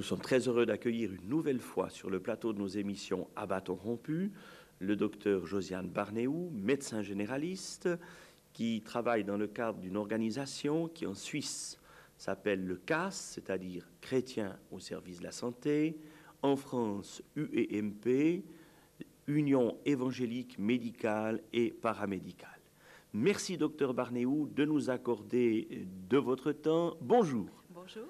sommes très heureux d'accueillir une nouvelle fois sur le plateau de nos émissions À bâton rompu le docteur Josiane Barnéou, médecin généraliste, qui travaille dans le cadre d'une organisation qui en Suisse s'appelle le CAS, c'est-à-dire Chrétiens au service de la santé, en France UEMP, Union évangélique médicale et paramédicale. Merci docteur Barnéou de nous accorder de votre temps. Bonjour. Bonjour.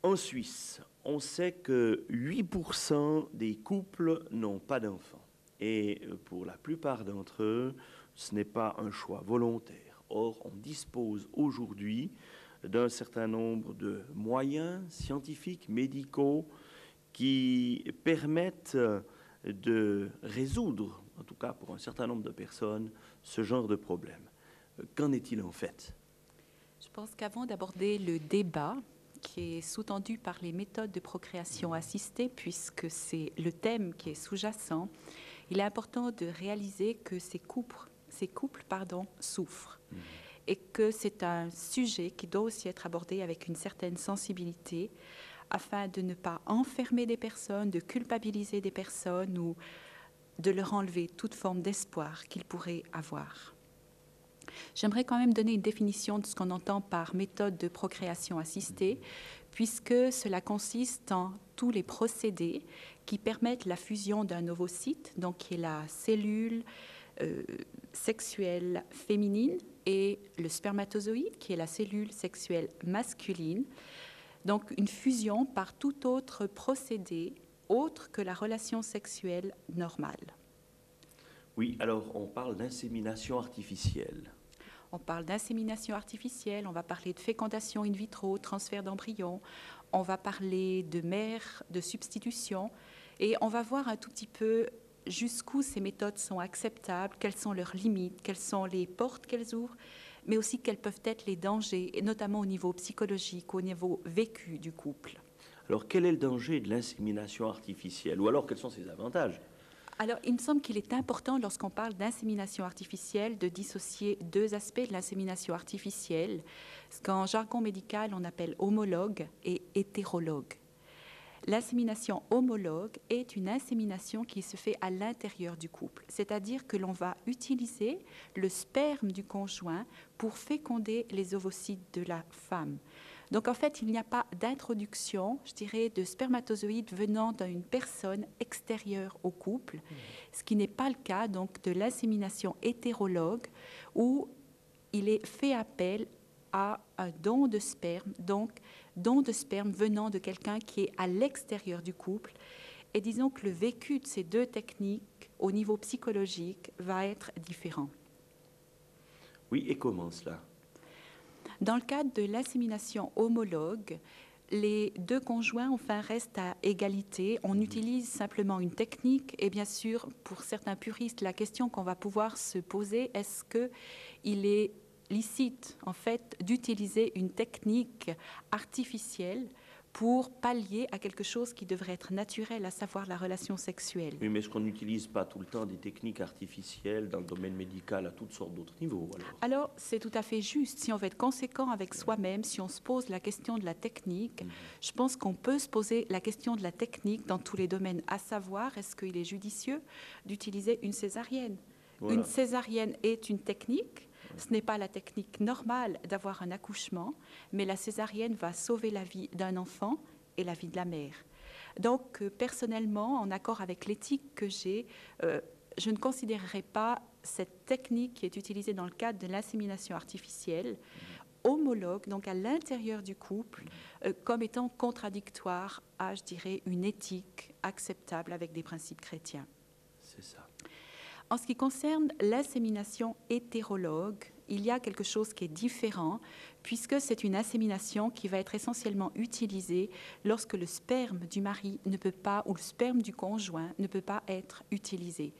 En Suisse, on sait que 8% des couples n'ont pas d'enfants. Et pour la plupart d'entre eux, ce n'est pas un choix volontaire. Or, on dispose aujourd'hui d'un certain nombre de moyens scientifiques, médicaux, qui permettent de résoudre, en tout cas pour un certain nombre de personnes, ce genre de problème. Qu'en est-il en fait? Je pense qu'avant d'aborder le débat qui est sous-tendu par les méthodes de procréation assistée, puisque c'est le thème qui est sous-jacent, il est important de réaliser que ces couples souffrent et que c'est un sujet qui doit aussi être abordé avec une certaine sensibilité afin de ne pas enfermer des personnes, de culpabiliser des personnes ou de leur enlever toute forme d'espoir qu'ils pourraient avoir. J'aimerais quand même donner une définition de ce qu'on entend par méthode de procréation assistée, puisque cela consiste en tous les procédés qui permettent la fusion d'un ovocyte, donc qui est la cellule sexuelle féminine, et le spermatozoïde, qui est la cellule sexuelle masculine. Donc une fusion par tout autre procédé autre que la relation sexuelle normale. Oui, alors on parle d'insémination artificielle. On parle d'insémination artificielle, on va parler de fécondation in vitro, transfert d'embryons, on va parler de mère de substitution et on va voir un tout petit peu jusqu'où ces méthodes sont acceptables, quelles sont leurs limites, quelles sont les portes qu'elles ouvrent, mais aussi quels peuvent être les dangers, et notamment au niveau psychologique, au niveau vécu du couple. Alors quel est le danger de l'insémination artificielle? Ou alors quels sont ses avantages? Alors, il me semble qu'il est important, lorsqu'on parle d'insémination artificielle, de dissocier deux aspects de l'insémination artificielle, ce qu'en jargon médical, on appelle homologue et hétérologue. L'insémination homologue est une insémination qui se fait à l'intérieur du couple, c'est-à-dire que l'on va utiliser le sperme du conjoint pour féconder les ovocytes de la femme. Donc en fait, il n'y a pas d'introduction, je dirais, de spermatozoïdes venant d'une personne extérieure au couple, ce qui n'est pas le cas donc de l'insémination hétérologue où il est fait appel à un don de sperme, donc don de sperme venant de quelqu'un qui est à l'extérieur du couple. Et disons que le vécu de ces deux techniques au niveau psychologique va être différent. Oui, et comment cela? Dans le cadre de l'insémination homologue, les deux conjoints enfin restent à égalité. On utilise simplement une technique et bien sûr, pour certains puristes, la question qu'on va pouvoir se poser, est-ce qu'il est licite en fait d'utiliser une technique artificielle pour pallier à quelque chose qui devrait être naturel, à savoir la relation sexuelle. Oui, mais est-ce qu'on n'utilise pas tout le temps des techniques artificielles dans le domaine médical à toutes sortes d'autres niveaux alors, c'est tout à fait juste. Si on veut être conséquent avec soi-même, si on se pose la question de la technique, je pense qu'on peut se poser la question de la technique dans tous les domaines, à savoir, est-ce qu'il est judicieux d'utiliser une césarienne? Voilà. Une césarienne est une technique. Ce n'est pas la technique normale d'avoir un accouchement, mais la césarienne va sauver la vie d'un enfant et la vie de la mère. Donc, personnellement, en accord avec l'éthique que j'ai, je ne considérerais pas cette technique qui est utilisée dans le cadre de l'insémination artificielle homologue, donc à l'intérieur du couple, comme étant contradictoire à, je dirais, une éthique acceptable avec des principes chrétiens. C'est ça. En ce qui concerne l'insémination hétérologue, il y a quelque chose qui est différent, puisque c'est une insémination qui va être essentiellement utilisée lorsque le sperme du mari ne peut pas, ou le sperme du conjoint ne peut pas être utilisé.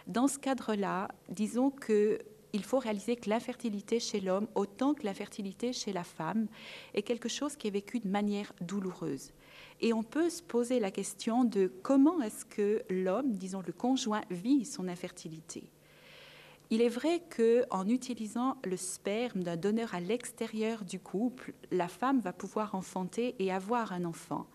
Dans ce cadre-là, disons qu'il faut réaliser que l'infertilité chez l'homme, autant que l'infertilité chez la femme, est quelque chose qui est vécu de manière douloureuse. Et on peut se poser la question de comment est-ce que l'homme, disons le conjoint, vit son infertilité. Il est vrai qu'en utilisant le sperme d'un donneur à l'extérieur du couple, la femme va pouvoir enfanter et avoir un enfant.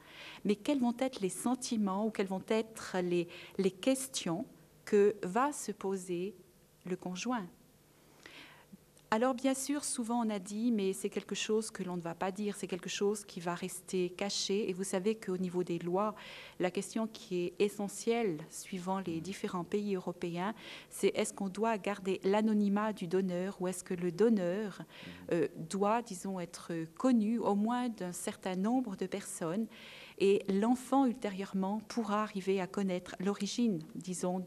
mais quels vont être les sentiments ou quelles vont être les questions que va se poser le conjoint. Alors bien sûr, souvent on a dit, mais c'est quelque chose que l'on ne va pas dire, c'est quelque chose qui va rester caché. Et vous savez qu'au niveau des lois, la question qui est essentielle, suivant les différents pays européens, c'est est-ce qu'on doit garder l'anonymat du donneur ou est-ce que le donneur doit, disons, être connu au moins d'un certain nombre de personnes et l'enfant ultérieurement pourra arriver à connaître l'origine, disons,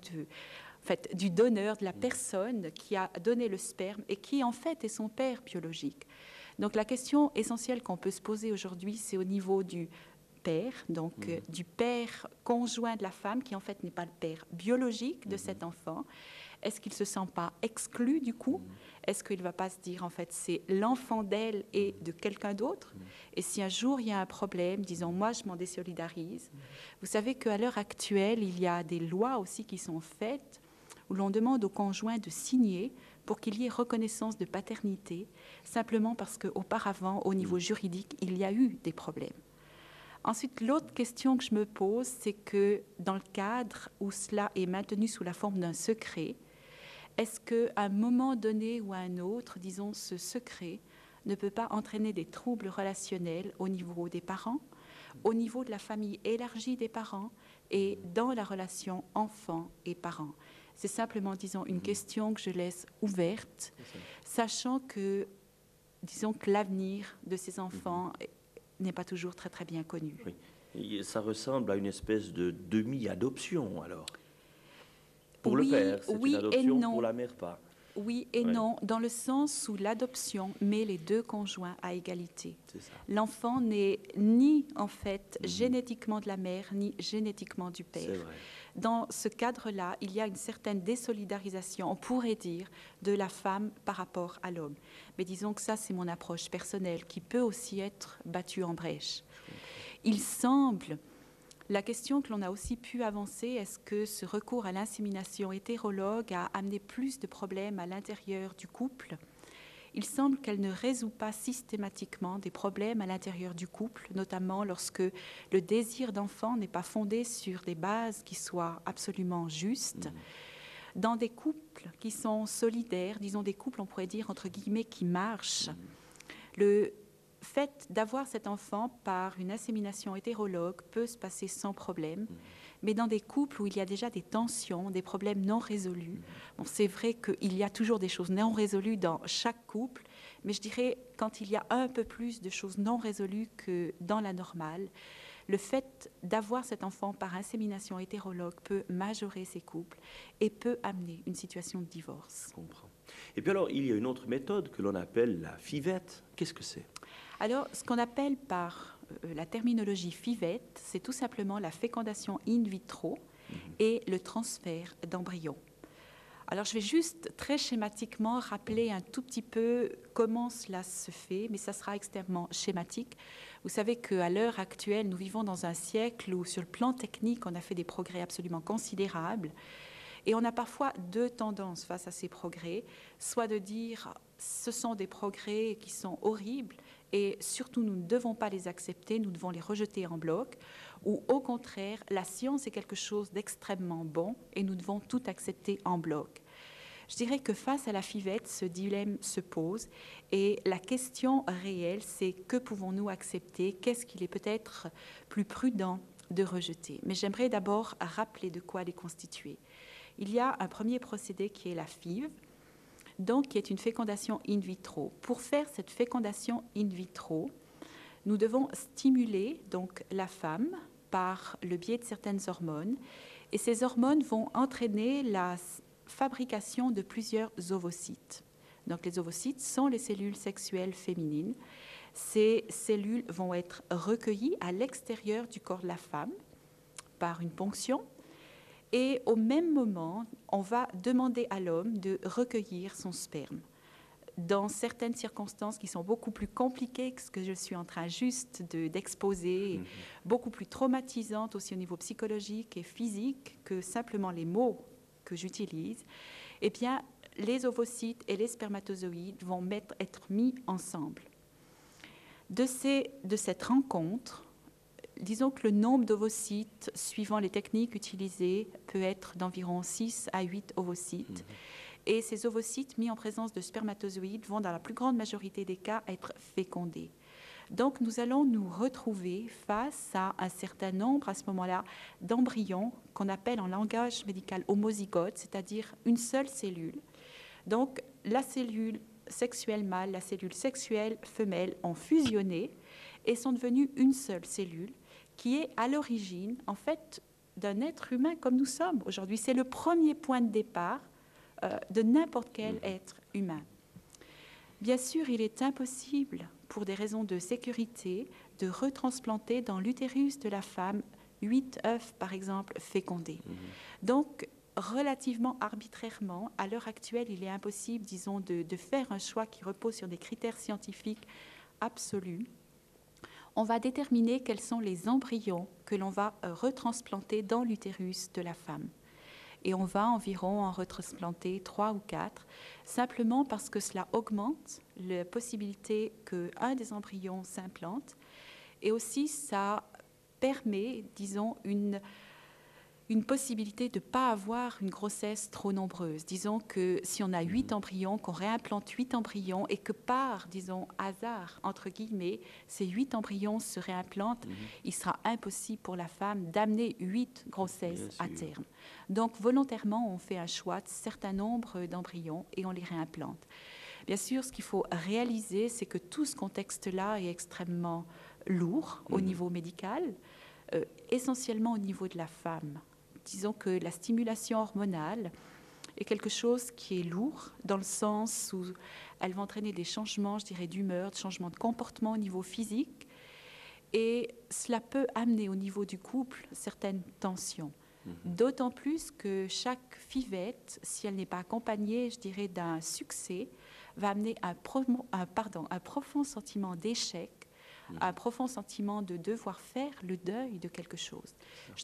du donneur, de la personne qui a donné le sperme et qui en fait est son père biologique. Donc la question essentielle qu'on peut se poser aujourd'hui, c'est au niveau du père, donc du père conjoint de la femme, qui en fait n'est pas le père biologique de cet enfant. Est-ce qu'il ne se sent pas exclu du coup? Est-ce qu'il ne va pas se dire en fait c'est l'enfant d'elle et de quelqu'un d'autre? Et si un jour il y a un problème, disons moi je m'en désolidarise. Vous savez qu'à l'heure actuelle, il y a des lois aussi qui sont faites où l'on demande au conjoint de signer pour qu'il y ait reconnaissance de paternité, simplement parce qu'auparavant, au niveau juridique, il y a eu des problèmes. Ensuite, l'autre question que je me pose, c'est que dans le cadre où cela est maintenu sous la forme d'un secret, est-ce qu'à un moment donné ou à un autre, disons, ce secret ne peut pas entraîner des troubles relationnels au niveau des parents, au niveau de la famille élargie des parents et dans la relation enfant et parent? C'est simplement, disons, une question que je laisse ouverte, sachant que, disons, que l'avenir de ces enfants n'est pas toujours très, très bien connu. Oui. Et ça ressemble à une espèce de demi-adoption, alors. Pour le père, c'est une adoption, pour la mère, pas. Oui et non, dans le sens où l'adoption met les deux conjoints à égalité. L'enfant n'est ni, en fait, génétiquement de la mère, ni génétiquement du père. C'est vrai. Dans ce cadre-là, il y a une certaine désolidarisation, on pourrait dire, de la femme par rapport à l'homme. Mais disons que ça, c'est mon approche personnelle, qui peut aussi être battue en brèche. Il semble, la question que l'on a aussi pu avancer, est-ce que ce recours à l'insémination hétérologue a amené plus de problèmes à l'intérieur du couple ? Il semble qu'elle ne résout pas systématiquement des problèmes à l'intérieur du couple, notamment lorsque le désir d'enfant n'est pas fondé sur des bases qui soient absolument justes. Dans des couples qui sont solidaires, disons des couples, on pourrait dire, entre guillemets, qui marchent, le fait d'avoir cet enfant par une insémination hétérologue peut se passer sans problème. Mais dans des couples où il y a déjà des tensions, des problèmes non résolus, bon, c'est vrai qu'il y a toujours des choses non résolues dans chaque couple, mais je dirais quand il y a un peu plus de choses non résolues que dans la normale, le fait d'avoir cet enfant par insémination hétérologue peut majorer ces couples et peut amener une situation de divorce. Je comprends. Et puis alors, il y a une autre méthode que l'on appelle la FIVET. Qu'est-ce que c'est? Alors, ce qu'on appelle par la terminologie FIVET, c'est tout simplement la fécondation in vitro et le transfert d'embryons. Alors, je vais juste très schématiquement rappeler un tout petit peu comment cela se fait, mais ça sera extrêmement schématique. Vous savez qu'à l'heure actuelle, nous vivons dans un siècle où, sur le plan technique, on a fait des progrès absolument considérables. Et on a parfois deux tendances face à ces progrès, soit de dire ce sont des progrès qui sont horribles et surtout nous ne devons pas les accepter, nous devons les rejeter en bloc, ou au contraire, la science est quelque chose d'extrêmement bon et nous devons tout accepter en bloc. Je dirais que face à la FIVET, ce dilemme se pose et la question réelle, c'est que pouvons-nous accepter, qu'est-ce qu'il est peut-être plus prudent de rejeter. Mais j'aimerais d'abord rappeler de quoi elle est constituée. Il y a un premier procédé qui est la FIV, donc qui est une fécondation in vitro. Pour faire cette fécondation in vitro, nous devons stimuler donc la femme par le biais de certaines hormones, et ces hormones vont entraîner la fabrication de plusieurs ovocytes. Donc les ovocytes sont les cellules sexuelles féminines. Ces cellules vont être recueillies à l'extérieur du corps de la femme par une ponction. Et au même moment, on va demander à l'homme de recueillir son sperme. Dans certaines circonstances qui sont beaucoup plus compliquées que ce que je suis en train juste d'exposer, beaucoup plus traumatisantes aussi au niveau psychologique et physique que simplement les mots que j'utilise, eh bien, les ovocytes et les spermatozoïdes vont être mis ensemble. De cette rencontre, disons que le nombre d'ovocytes, suivant les techniques utilisées, peut être d'environ 6 à 8 ovocytes. Et ces ovocytes mis en présence de spermatozoïdes vont, dans la plus grande majorité des cas, être fécondés. Donc, nous allons nous retrouver face à un certain nombre, à ce moment-là, d'embryons qu'on appelle en langage médical homozygote, c'est-à-dire une seule cellule. Donc, la cellule sexuelle mâle, la cellule sexuelle femelle ont fusionné et sont devenues une seule cellule qui est à l'origine, en fait, d'un être humain comme nous sommes aujourd'hui. C'est le premier point de départ de n'importe quel être humain. Bien sûr, il est impossible, pour des raisons de sécurité, de retransplanter dans l'utérus de la femme 8 œufs, par exemple, fécondés. Donc, relativement arbitrairement, à l'heure actuelle, il est impossible, disons, de faire un choix qui repose sur des critères scientifiques absolus. On va déterminer quels sont les embryons que l'on va retransplanter dans l'utérus de la femme. Et on va environ en retransplanter 3 ou 4, simplement parce que cela augmente la possibilité qu'un des embryons s'implante, et aussi ça permet, disons, une possibilité de ne pas avoir une grossesse trop nombreuse. Disons que si on a 8 embryons, qu'on réimplante 8 embryons et que par, disons, hasard, entre guillemets, ces 8 embryons se réimplantent, il sera impossible pour la femme d'amener 8 grossesses à terme. Donc, volontairement, on fait un choix de certain nombre d'embryons et on les réimplante. Bien sûr, ce qu'il faut réaliser, c'est que tout ce contexte-là est extrêmement lourd au niveau médical, essentiellement au niveau de la femme. Disons que la stimulation hormonale est quelque chose qui est lourd dans le sens où elle va entraîner des changements, je dirais, d'humeur, de changements de comportement au niveau physique, et cela peut amener au niveau du couple certaines tensions. D'autant plus que chaque fivette, si elle n'est pas accompagnée, je dirais, d'un succès, va amener un profond sentiment d'échec, un profond sentiment de devoir faire le deuil de quelque chose.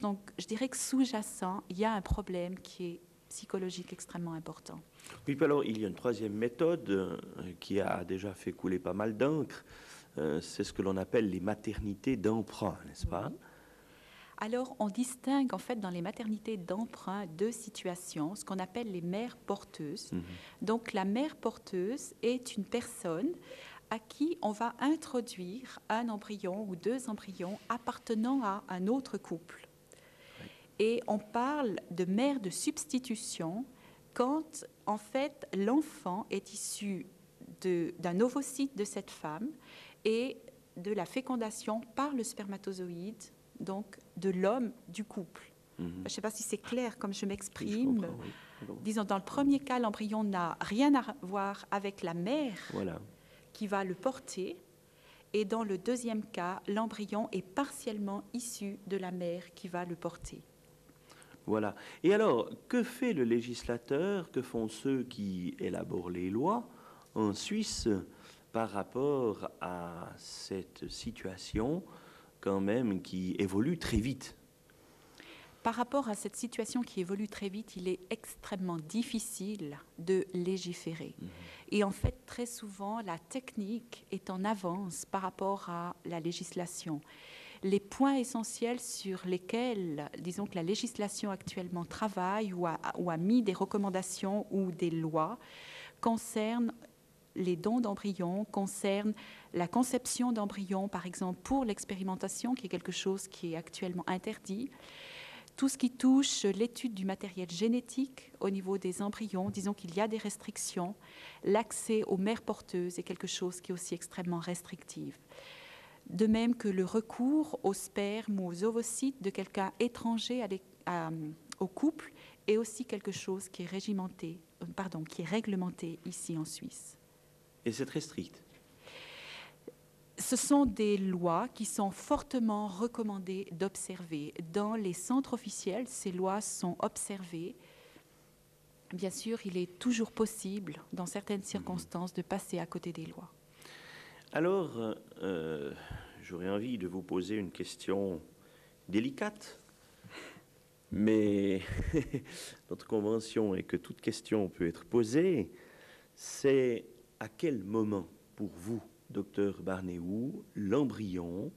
Donc, je dirais que sous-jacent, il y a un problème qui est psychologique extrêmement important. Oui, puis alors, il y a une troisième méthode qui a déjà fait couler pas mal d'encre. C'est ce que l'on appelle les maternités d'emprunt, n'est-ce pas? Alors, on distingue en fait dans les maternités d'emprunt deux situations, ce qu'on appelle les mères porteuses. Donc, la mère porteuse est une personne à qui on va introduire un embryon ou 2 embryons appartenant à un autre couple. Et on parle de mère de substitution quand, en fait, l'enfant est issu d'un ovocyte de cette femme et de la fécondation par le spermatozoïde, donc de l'homme du couple. Je ne sais pas si c'est clair comme je m'exprime. Oui. Disons, dans le premier cas, l'embryon n'a rien à voir avec la mère. Voilà. Qui va le porter, et dans le deuxième cas, l'embryon est partiellement issu de la mère qui va le porter. Voilà. Et alors, que fait le législateur, que font ceux qui élaborent les lois en Suisse par rapport à cette situation quand même qui évolue très vite? Par rapport à cette situation qui évolue très vite, il est extrêmement difficile de légiférer. Et en fait, très souvent, la technique est en avance par rapport à la législation. Les points essentiels sur lesquels, disons que la législation actuellement travaille ou a mis des recommandations ou des lois, concernent les dons d'embryons, concernent la conception d'embryons, par exemple, pour l'expérimentation, qui est quelque chose qui est actuellement interdit. Tout ce qui touche l'étude du matériel génétique au niveau des embryons, disons qu'il y a des restrictions. L'accès aux mères porteuses est quelque chose qui est aussi extrêmement restrictif. De même que le recours au sperme ou aux ovocytes de quelqu'un étranger au couple est aussi quelque chose qui est réglementé ici en Suisse. Et c'est très strict. Ce sont des lois qui sont fortement recommandées d'observer. Dans les centres officiels, ces lois sont observées. Bien sûr, il est toujours possible, dans certaines circonstances, de passer à côté des lois. Alors, j'aurais envie de vous poser une question délicate, mais notre convention est que toute question peut être posée. C'est à quel moment, pour vous, docteur Barnéou, l'embryon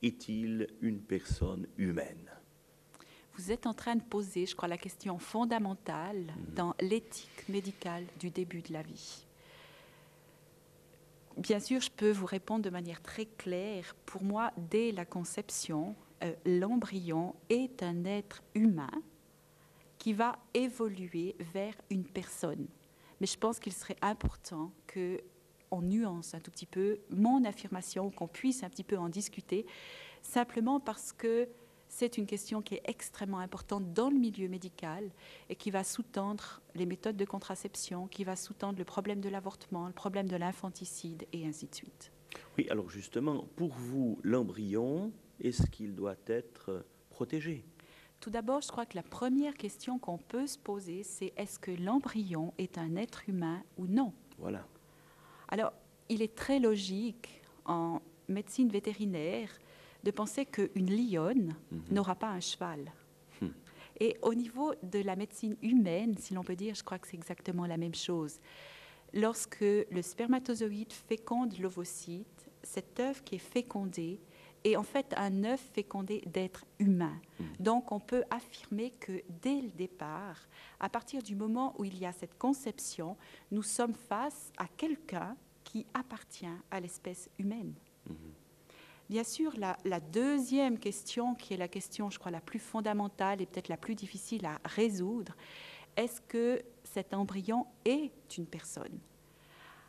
est-il une personne humaine? Vous êtes en train de poser, je crois, la question fondamentale dans l'éthique médicale du début de la vie. Bien sûr, je peux vous répondre de manière très claire. Pour moi, dès la conception, l'embryon est un être humain qui va évoluer vers une personne. Mais je pense qu'il serait important qu'on nuance un tout petit peu mon affirmation, qu'on puisse un petit peu en discuter, simplement parce que c'est une question qui est extrêmement importante dans le milieu médical et qui va sous-tendre les méthodes de contraception, qui va sous-tendre le problème de l'avortement, le problème de l'infanticide et ainsi de suite. Oui, alors justement, pour vous, l'embryon, est-ce qu'il doit être protégé? Tout d'abord, je crois que la première question qu'on peut se poser, c'est est-ce que l'embryon est un être humain ou non? Voilà. Alors, il est très logique en médecine vétérinaire de penser qu'une lionne n'aura pas un cheval. Et au niveau de la médecine humaine, si l'on peut dire, je crois que c'est exactement la même chose. Lorsque le spermatozoïde féconde l'ovocyte, cet œuf qui est fécondé est en fait un œuf fécondé d'être humain. Donc on peut affirmer que dès le départ, à partir du moment où il y a cette conception, nous sommes face à quelqu'un qui appartient à l'espèce humaine. Bien sûr, la deuxième question, qui est la question, je crois, la plus fondamentale et peut-être la plus difficile à résoudre, est-ce que cet embryon est une personne?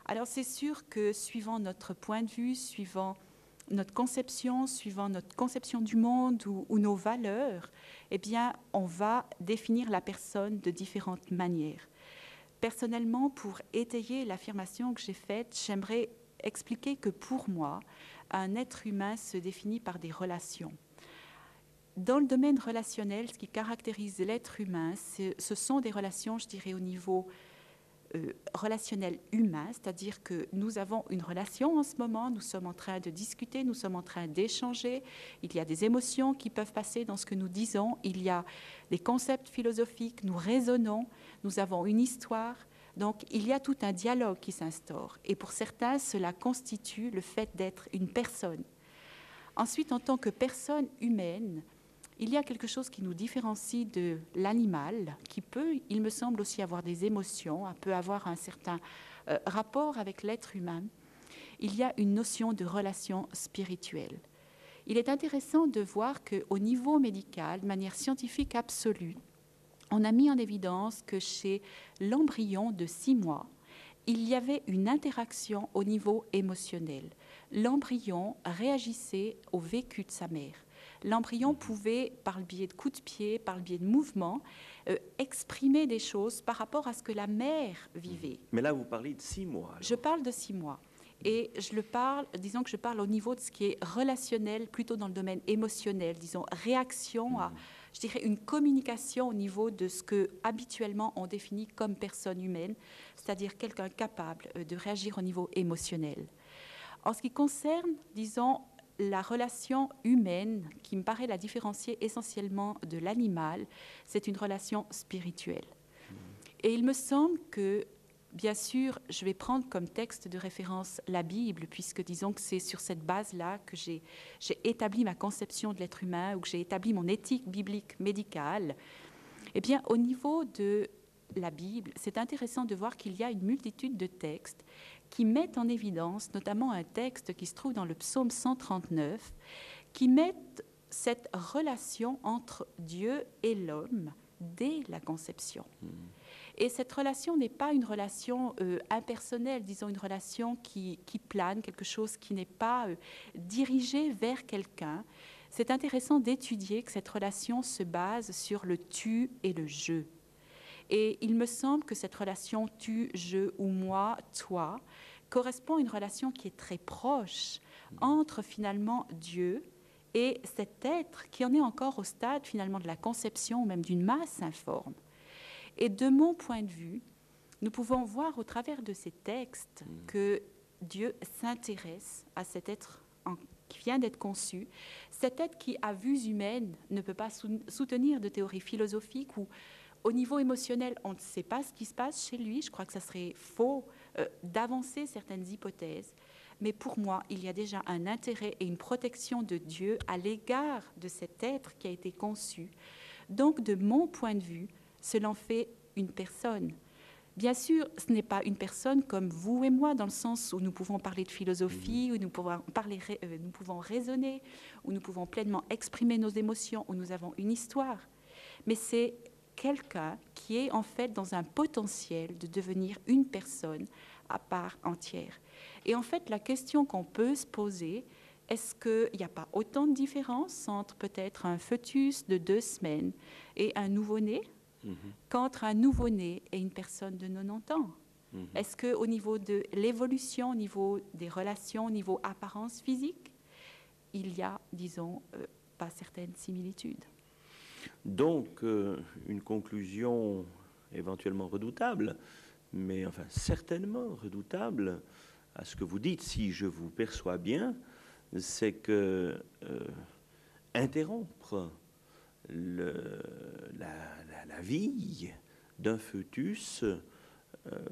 Alors, c'est sûr que suivant notre point de vue, suivant notre conception du monde ou nos valeurs, eh bien, on va définir la personne de différentes manières. Personnellement, pour étayer l'affirmation que j'ai faite, j'aimerais expliquer que pour moi, un être humain se définit par des relations. Dans le domaine relationnel, ce qui caractérise l'être humain, ce sont des relations, je dirais, au niveau relationnel humain, c'est-à-dire que nous avons une relation en ce moment, nous sommes en train de discuter, nous sommes en train d'échanger, il y a des émotions qui peuvent passer dans ce que nous disons, il y a des concepts philosophiques, nous raisonnons, nous avons une histoire. Donc, il y a tout un dialogue qui s'instaure. Et pour certains, cela constitue le fait d'être une personne. Ensuite, en tant que personne humaine, il y a quelque chose qui nous différencie de l'animal, qui peut, il me semble, aussi avoir des émotions, peut avoir un certain rapport avec l'être humain. Il y a une notion de relation spirituelle. Il est intéressant de voir qu'au niveau médical, de manière scientifique absolue, on a mis en évidence que chez l'embryon de 6 mois, il y avait une interaction au niveau émotionnel. L'embryon réagissait au vécu de sa mère. L'embryon pouvait, par le biais de coups de pied, par le biais de mouvements, exprimer des choses par rapport à ce que la mère vivait. Mais là, vous parlez de 6 mois. Alors. Je parle de 6 mois. Et disons que je parle au niveau de ce qui est relationnel, plutôt dans le domaine émotionnel, disons réaction à, je dirais, une communication au niveau de ce que habituellement on définit comme personne humaine, c'est-à-dire quelqu'un capable de réagir au niveau émotionnel. En ce qui concerne, disons, la relation humaine, qui me paraît la différencier essentiellement de l'animal, c'est une relation spirituelle. Et il me semble que, bien sûr, je vais prendre comme texte de référence la Bible, puisque disons que c'est sur cette base-là que j'ai établi ma conception de l'être humain, ou que j'ai établi mon éthique biblique médicale. Eh bien, au niveau de la Bible, c'est intéressant de voir qu'il y a une multitude de textes qui mettent en évidence, notamment un texte qui se trouve dans le psaume 139, qui mettent cette relation entre Dieu et l'homme dès la conception. Et cette relation n'est pas une relation impersonnelle, disons une relation qui plane, quelque chose qui n'est pas dirigé vers quelqu'un. C'est intéressant d'étudier que cette relation se base sur le tu et le je. Et il me semble que cette relation tu, je ou moi, toi correspond à une relation qui est très proche entre finalement Dieu et cet être qui en est encore au stade finalement de la conception ou même d'une masse informe. Et de mon point de vue, nous pouvons voir au travers de ces textes que Dieu s'intéresse à cet être qui vient d'être conçu, cet être qui, à vue humaine, ne peut pas soutenir de théorie philosophique ou au niveau émotionnel, on ne sait pas ce qui se passe chez lui. Je crois que ça serait faux d'avancer certaines hypothèses. Mais pour moi, il y a déjà un intérêt et une protection de Dieu à l'égard de cet être qui a été conçu. Donc, de mon point de vue, cela en fait une personne. Bien sûr, ce n'est pas une personne comme vous et moi, dans le sens où nous pouvons parler de philosophie, où nous pouvons raisonner, où nous pouvons pleinement exprimer nos émotions, où nous avons une histoire. Mais c'est quelqu'un qui est en fait dans un potentiel de devenir une personne à part entière. Et en fait, la question qu'on peut se poser, est-ce qu'il n'y a pas autant de différence entre peut-être un fœtus de 2 semaines et un nouveau-né qu'entre un nouveau-né et une personne de 90 ans? Est-ce qu'au niveau de l'évolution, au niveau des relations, au niveau apparence physique, il y a, disons, pas certaines similitudes? Donc, une conclusion éventuellement redoutable, mais enfin certainement redoutable à ce que vous dites, si je vous perçois bien, c'est que interrompre la vie d'un fœtus,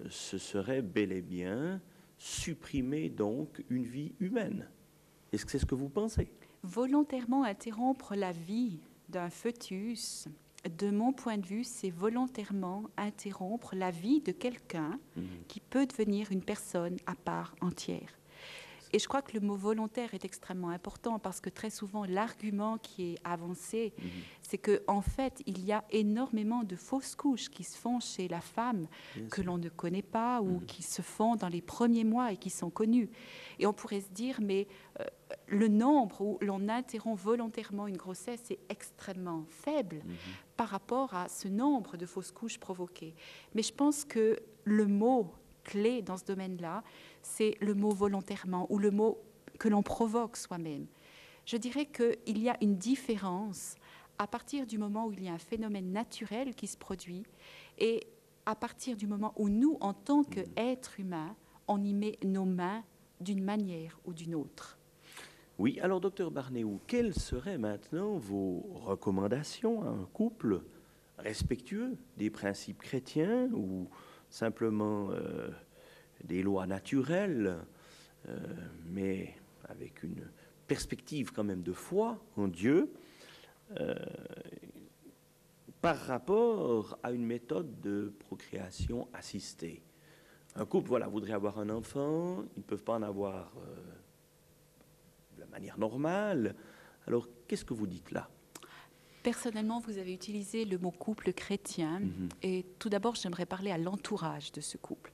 ce serait bel et bien supprimer donc une vie humaine. Est-ce que c'est ce que vous pensez? Volontairement interrompre la vie d'un fœtus, de mon point de vue, c'est volontairement interrompre la vie de quelqu'un qui peut devenir une personne à part entière. Et je crois que le mot volontaire est extrêmement important parce que très souvent, l'argument qui est avancé, c'est qu'en fait, il y a énormément de fausses couches qui se font chez la femme que l'on ne connaît pas ou qui se font dans les premiers mois et qui sont connues. Et on pourrait se dire, mais le nombre où l'on interrompt volontairement une grossesse est extrêmement faible par rapport à ce nombre de fausses couches provoquées. Mais je pense que le mot clé dans ce domaine-là, c'est le mot volontairement ou le mot que l'on provoque soi-même. Je dirais qu'il y a une différence à partir du moment où il y a un phénomène naturel qui se produit et à partir du moment où nous, en tant qu'êtres humains, on y met nos mains d'une manière ou d'une autre. Oui, alors docteur Barnéou, quelles seraient maintenant vos recommandations à un couple respectueux des principes chrétiens ou simplement des lois naturelles, mais avec une perspective quand même de foi en Dieu, par rapport à une méthode de procréation assistée? Un couple, voilà, voudrait avoir un enfant, ils ne peuvent pas en avoir de la manière normale. Alors, qu'est-ce que vous dites là? Personnellement, vous avez utilisé le mot couple chrétien et tout d'abord, j'aimerais parler à l'entourage de ce couple.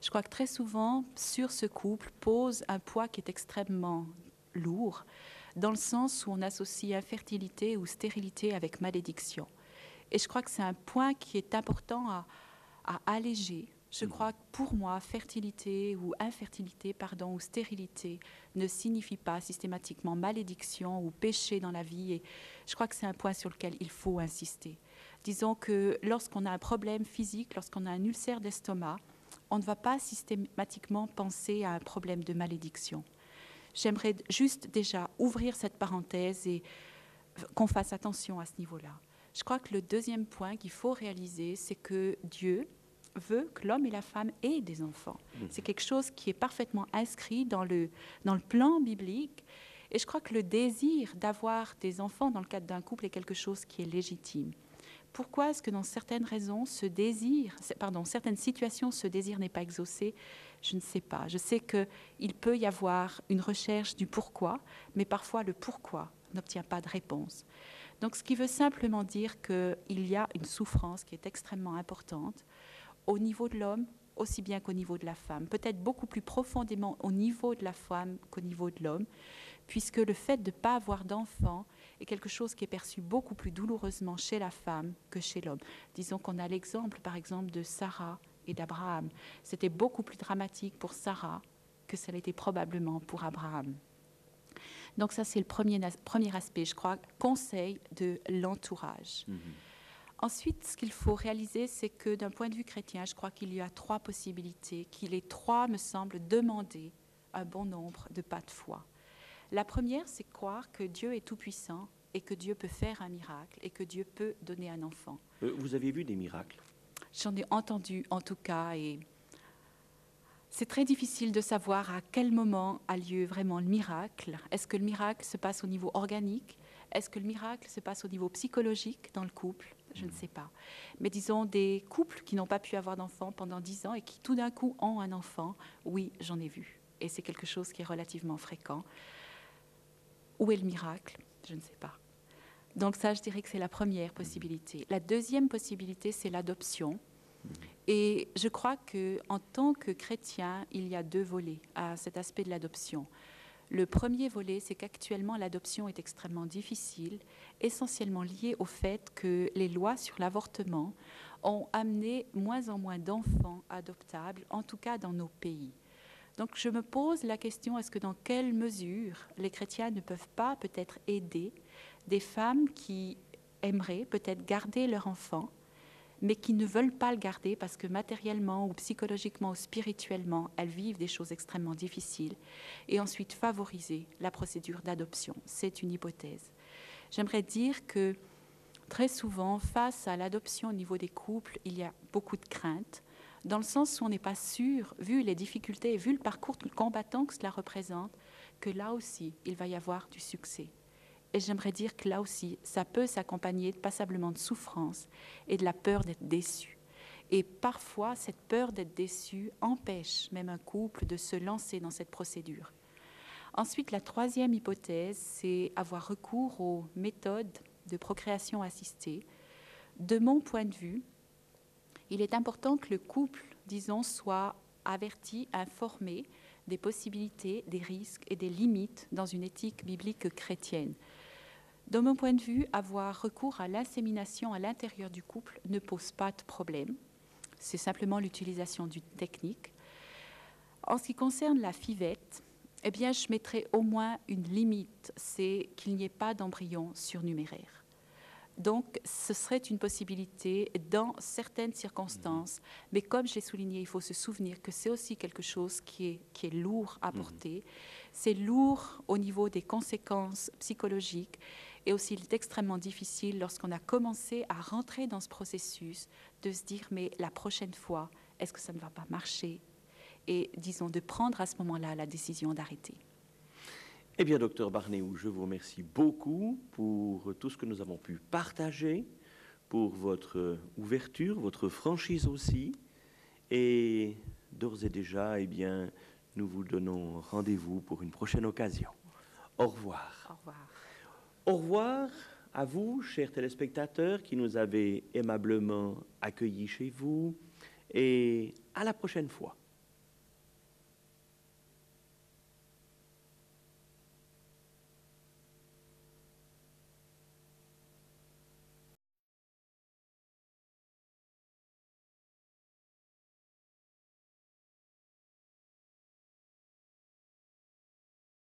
Je crois que très souvent, sur ce couple, pose un poids qui est extrêmement lourd, dans le sens où on associe infertilité ou stérilité avec malédiction. Et je crois que c'est un point qui est important à alléger. Je crois que pour moi, fertilité ou infertilité, ou stérilité ne signifie pas systématiquement malédiction ou péché dans la vie. Et je crois que c'est un point sur lequel il faut insister. Disons que lorsqu'on a un problème physique, lorsqu'on a un ulcère d'estomac, on ne va pas systématiquement penser à un problème de malédiction. J'aimerais juste déjà ouvrir cette parenthèse et qu'on fasse attention à ce niveau-là. Je crois que le deuxième point qu'il faut réaliser, c'est que Dieu veut que l'homme et la femme aient des enfants. C'est quelque chose qui est parfaitement inscrit dans le plan biblique. Et je crois que le désir d'avoir des enfants dans le cadre d'un couple est quelque chose qui est légitime. Pourquoi est-ce que dans certaines certaines situations, ce désir n'est pas exaucé? Je ne sais pas. Je sais qu'il peut y avoir une recherche du pourquoi, mais parfois le pourquoi n'obtient pas de réponse. Donc, ce qui veut simplement dire qu'il y a une souffrance qui est extrêmement importante au niveau de l'homme, aussi bien qu'au niveau de la femme, peut-être beaucoup plus profondément au niveau de la femme qu'au niveau de l'homme, puisque le fait de ne pas avoir d'enfant est quelque chose qui est perçu beaucoup plus douloureusement chez la femme que chez l'homme. Disons qu'on a l'exemple, par exemple, de Sarah et d'Abraham. C'était beaucoup plus dramatique pour Sarah que ça l'était probablement pour Abraham. Donc ça, c'est le premier aspect, je crois, conseil de l'entourage. Ensuite, ce qu'il faut réaliser, c'est que d'un point de vue chrétien, je crois qu'il y a 3 possibilités, qui les 3 me semblent demander un bon nombre de pas de foi. La première, c'est croire que Dieu est tout-puissant et que Dieu peut faire un miracle et que Dieu peut donner un enfant. Vous avez vu des miracles? J'en ai entendu en tout cas et C'est très difficile de savoir à quel moment a lieu vraiment le miracle. Est-ce que le miracle se passe au niveau organique? Est-ce que le miracle se passe au niveau psychologique dans le couple? Je ne sais pas. Mais disons des couples qui n'ont pas pu avoir d'enfant pendant 10 ans et qui tout d'un coup ont un enfant, oui, j'en ai vu. Et c'est quelque chose qui est relativement fréquent. Où est le miracle? Je ne sais pas. Donc ça, je dirais que c'est la première possibilité. La deuxième possibilité, c'est l'adoption. Et je crois qu'en tant que chrétien, il y a deux volets à cet aspect de l'adoption. Le premier volet, c'est qu'actuellement, l'adoption est extrêmement difficile, essentiellement liée au fait que les lois sur l'avortement ont amené moins en moins d'enfants adoptables, en tout cas dans nos pays. Donc je me pose la question, est-ce que dans quelle mesure les chrétiens ne peuvent pas peut-être aider des femmes qui aimeraient peut-être garder leur enfant, mais qui ne veulent pas le garder parce que matériellement ou psychologiquement ou spirituellement, elles vivent des choses extrêmement difficiles, et ensuite favoriser la procédure d'adoption. C'est une hypothèse. J'aimerais dire que très souvent, face à l'adoption au niveau des couples, il y a beaucoup de craintes, dans le sens où on n'est pas sûr, vu les difficultés et vu le parcours combattant que cela représente, que là aussi, il va y avoir du succès. Et j'aimerais dire que là aussi, ça peut s'accompagner passablement de souffrance et de la peur d'être déçu. Et parfois, cette peur d'être déçu empêche même un couple de se lancer dans cette procédure. Ensuite, la troisième hypothèse, c'est avoir recours aux méthodes de procréation assistée. De mon point de vue, il est important que le couple, disons, soit averti, informé des possibilités, des risques et des limites dans une éthique biblique chrétienne. De mon point de vue, avoir recours à l'insémination à l'intérieur du couple ne pose pas de problème. C'est simplement l'utilisation d'une technique. En ce qui concerne la FIVET, eh bien, je mettrais au moins une limite, c'est qu'il n'y ait pas d'embryon surnuméraire. Donc, ce serait une possibilité dans certaines circonstances. Mais comme je l'ai souligné, il faut se souvenir que c'est aussi quelque chose qui est lourd à porter. C'est lourd au niveau des conséquences psychologiques. Et aussi, il est extrêmement difficile lorsqu'on a commencé à rentrer dans ce processus de se dire, mais la prochaine fois, est-ce que ça ne va pas marcher? Et disons, de prendre à ce moment-là la décision d'arrêter. Eh bien, docteur Barnéou, je vous remercie beaucoup pour tout ce que nous avons pu partager, pour votre ouverture, votre franchise aussi. Et d'ores et déjà, eh bien, nous vous donnons rendez-vous pour une prochaine occasion. Au revoir. Au revoir. Au revoir à vous, chers téléspectateurs, qui nous avez aimablement accueillis chez vous. Et à la prochaine fois.